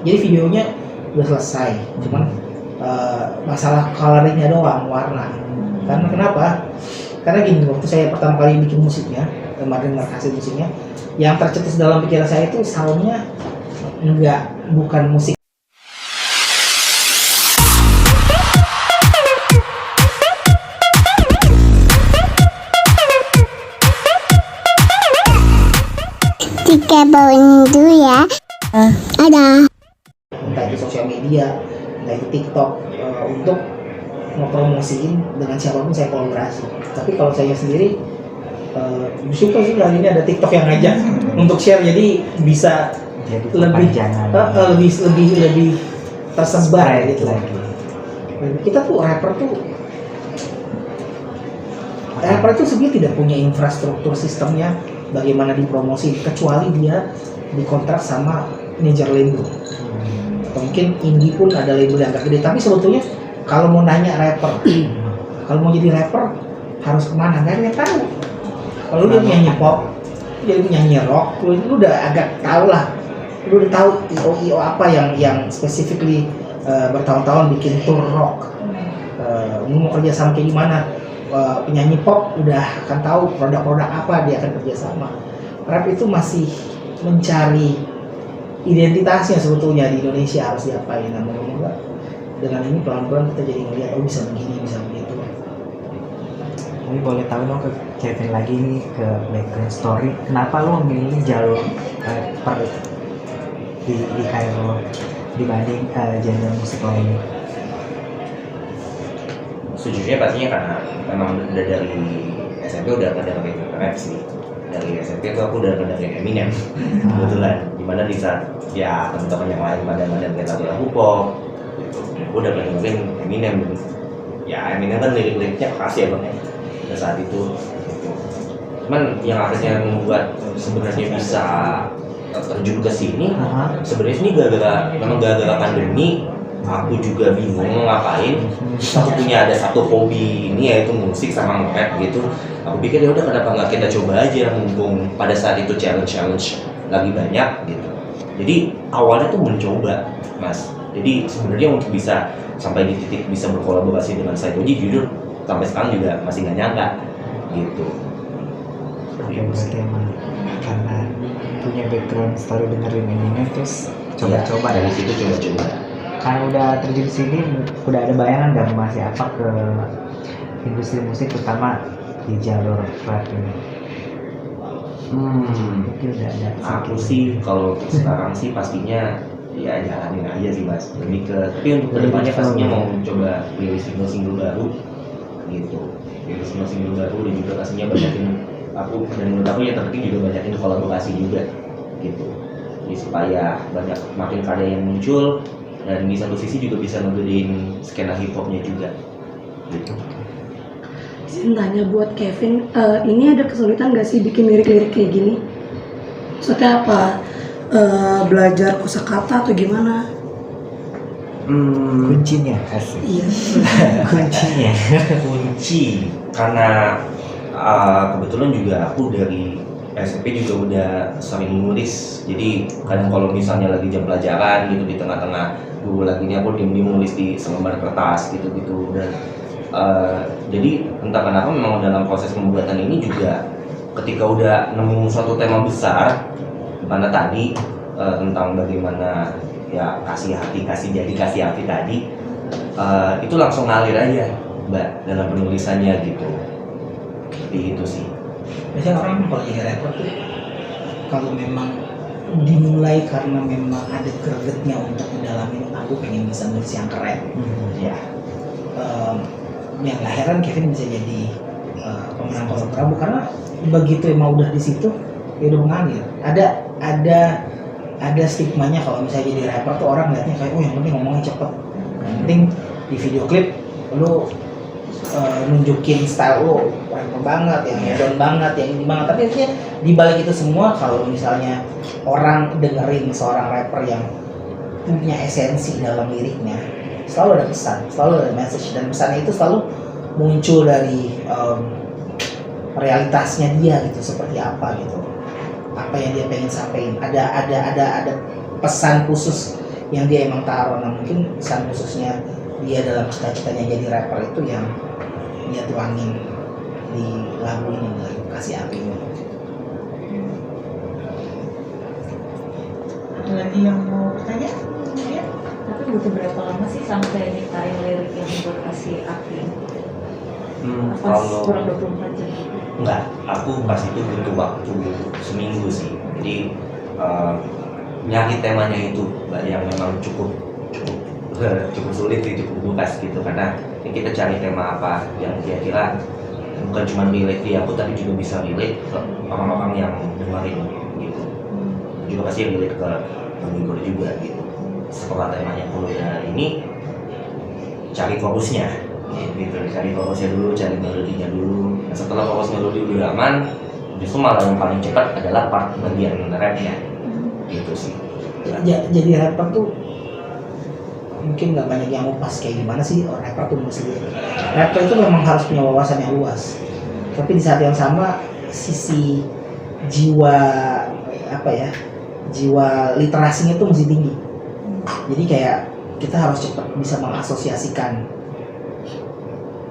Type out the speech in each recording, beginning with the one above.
Jadi videonya udah selesai, cuman masalah coloringnya doang, warna. Karena kenapa? Karena gini, waktu saya pertama kali bikin musiknya, kemarin dengar hasil musiknya, yang tercetus dalam pikiran saya itu soundnya bukan musik. Tiga bawang dulu ya. Ada. Entah itu sosial media, entah itu TikTok, untuk ngepromosiin dengan siapapun saya kolaborasi. Tapi kalau saya sendiri bersyukur sih hari ini ada TikTok yang ngajak untuk share, jadi bisa lebih tersebar gitu lagi. Kita tuh rapper tuh sebenarnya tidak punya infrastruktur sistemnya bagaimana dipromosi, kecuali dia dikontrak sama major label. Atau mungkin indie pun ada label yang agak gede. Tapi sebetulnya kalau mau nanya rapper, kalau mau jadi rapper harus kemana? Nggak ada yang tahu. Kalau lu nyanyi pop, jadi nyanyi rock, lu udah agak tahu lah. Lu udah tahu IO apa yang specifically bertahun-tahun bikin tour rock. Lu mau kerja sama kayak gimana? Penyanyi pop udah akan tahu produk-produk apa dia akan kerja sama. Rap itu masih mencari identitasnya sebetulnya di Indonesia harus diapain. Namun dengan ini pelan-pelan kita jadi ngeliat bisa begini, bisa begitu. Ini boleh tahu dong ke Kevin lagi nih, ke background story, kenapa lo memilih jalur rapper di karir lo dibanding genre musik lainnya? Sejujurnya pastinya karena memang udah dari SMP udah ada rap sih. Dari SMP tuh aku udah dari Eminem kebetulan, dimana di saat ya teman-teman yang lain pada lagu pop gitu, aku udah dengerin Eminem. Ya Eminem kan lirik-liriknya kasih ya bang ya pada saat itu gitu. Cuman yang akhirnya membuat sebenarnya bisa terjun ke sini sebenarnya ini gara-gara pandemi. Aku juga bingung mau ngapain. Aku punya ada satu hobi ini yaitu musik sama nge-rap gitu. Aku pikir ya udah kenapa nggak kita coba aja, mumpung pada saat itu challenge lagi banyak gitu. Jadi awalnya tuh mencoba, Mas. Jadi sebenarnya untuk bisa sampai di titik bisa berkolaborasi dengan Saitoji, jujur sampai sekarang juga masih nggak nyangka gitu. Oke, berarti emang karena punya background story dengerin ini terus coba-coba ya, dari situ coba-coba. Karena udah terjun sini, udah ada bayangan nggak masih apa ke industri musik terutama di jalur rap ini? Mungkin udah ada. Aku sih kalau sekarang sih pastinya ya jalanin aja sih Mas. Lebih ke tapi untuk kedepannya pastinya mau coba rilis single baru gitu. Rilis single baru dan juga pastinya banyakin aku dan menurut aku yang terpenting juga banyakin kolaborasi juga gitu. Jadi supaya banyak makin karya yang muncul. Dan di satu sisi juga bisa ngegedein skena hip hopnya juga gitu. Tanya buat Kevin, ini ada kesulitan nggak sih bikin lirik-lirik kayak gini? Maksudnya apa? Belajar kosakata atau gimana? Kuncinya asik. Iya. Kuncinya. Kunci karena kebetulan juga aku dari SMP juga udah sering nulis. Jadi kadang kalau misalnya lagi jam pelajaran gitu di tengah-tengah guru lagi ini aku diem-diem nulis di selembar kertas gitu-gitu. Dan jadi entah kenapa memang dalam proses pembuatan ini juga ketika udah nemu suatu tema besar mana tadi tentang bagaimana ya kasih hati tadi itu langsung ngalir aja Mbak dalam penulisannya gitu. Seperti itu sih. Biasanya orang kalau jadi rapper tuh kalau memang dimulai karena memang ada gregetnya untuk mendalami, aku pengen bisa nulis yang keren. Ya, yang gak heran Kevin bisa jadi pemenang Kolom Prabu karena begitu emang udah di situ ya udah mengalir. Ada stigmanya kalau misalnya jadi rapper tuh orang lihatnya kayak yang penting ngomongnya cepet, yang penting di video klip lu nunjukin style lo rapper banget, yang hedon banget, yang ini banget. Tapi akhirnya dibalik itu semua kalau misalnya orang dengerin seorang rapper yang punya esensi dalam liriknya, selalu ada pesan, selalu ada message, dan pesannya itu selalu muncul dari realitasnya dia gitu, seperti apa gitu, apa yang dia pengen sampaikan. Ada pesan khusus yang dia emang taruh. Nah mungkin pesan khususnya dia dalam cita-citanya jadi rapper itu yang dia tuangin di lagu ini, lagu Kasih Api ini. Ada lagi yang mau bertanya? Ya. Tapi butuh berapa lama sih sampai nyiptain lirik yang buat Kasih Api? Pas Kalau kurang 24 jam gitu. enggak, aku pas itu butuh waktu seminggu sih. Jadi nyari temanya itu yang memang cukup sulit sih, cukup luas gitu, karena kita cari tema apa yang kira-kira bukan cuma relate di aku tapi juga bisa relate ke orang-orang yang dengerin gitu, juga pasti relate ke penghibur juga gitu. Setelah temanya keluar ini, cari fokusnya gitu, cari fokusnya dulu, cari melodinya dulu. Nah, setelah fokus melodi udah aman, justru malah yang paling cepat adalah part bagian rapnya gitu sih. Jadi rapper tuh mungkin nggak banyak yang ngupas kayak gimana sih rapper tuh mesti. Rapper itu memang harus punya wawasan yang luas, tapi di saat yang sama sisi jiwa jiwa literasinya tuh mesti tinggi. Jadi kayak kita harus cepat bisa mengasosiasikan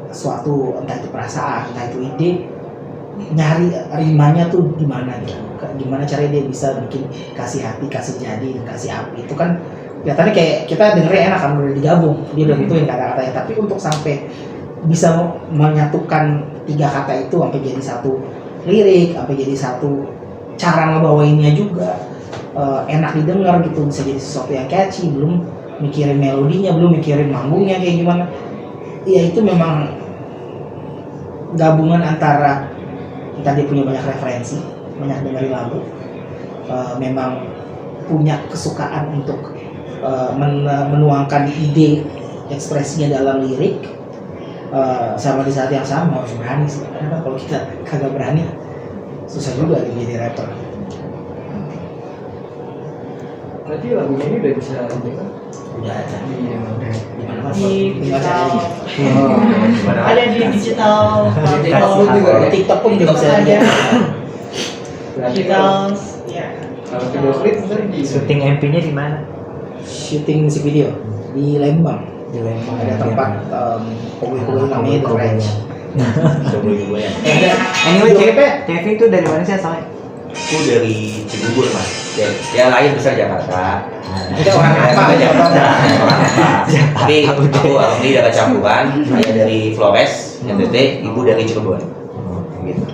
suatu, entah itu perasaan, entah itu ide, nyari rimanya tuh gimana gitu. Gimana caranya dia bisa bikin kasih hati, kasih jadi, dan kasih api. Itu kan kelihatannya kayak kita dengernya enak kan, udah digabung, dia udah gituin kata-katanya. Tapi untuk sampai bisa menyatukan 3 kata itu sampai jadi satu lirik, sampai jadi satu cara ngebawainnya juga enak didengar gitu, bisa jadi sesuatu yang catchy, belum mikirin melodinya, belum mikirin manggungnya kayak gimana. Ya itu memang gabungan antara kita dia punya banyak referensi, banyak dengerin lagu, memang punya kesukaan untuk menuangkan ide ekspresinya dalam lirik, sama di saat yang sama harus berani sih. Karena kalau kita kagak berani susah juga jadi rapper. Berarti lagunya ini udah bisa didengar? Udah ada Iya. di mana mas? Di Tinggal digital. cari Ada di digital Facebook juga aja. ya? TikTok pun udah bisa ada. Berarti Digital, ya. kalau video klip mungkin di Syuting MP-nya di mana? syuting musik video di Lembang. Di Lembang. Ada tempat pegawai namanya The Ranch. Coba gue ya. Anyway, Kevin itu dari mana sih asalnya? Aku dari Cibubur mas. Ya lahir besar Jakarta. Kita orang apa? Jakarta. Tapi aku alumni dari campuran. Ayah dari Flores, NTT, ibu dari Cirebon. Gitu.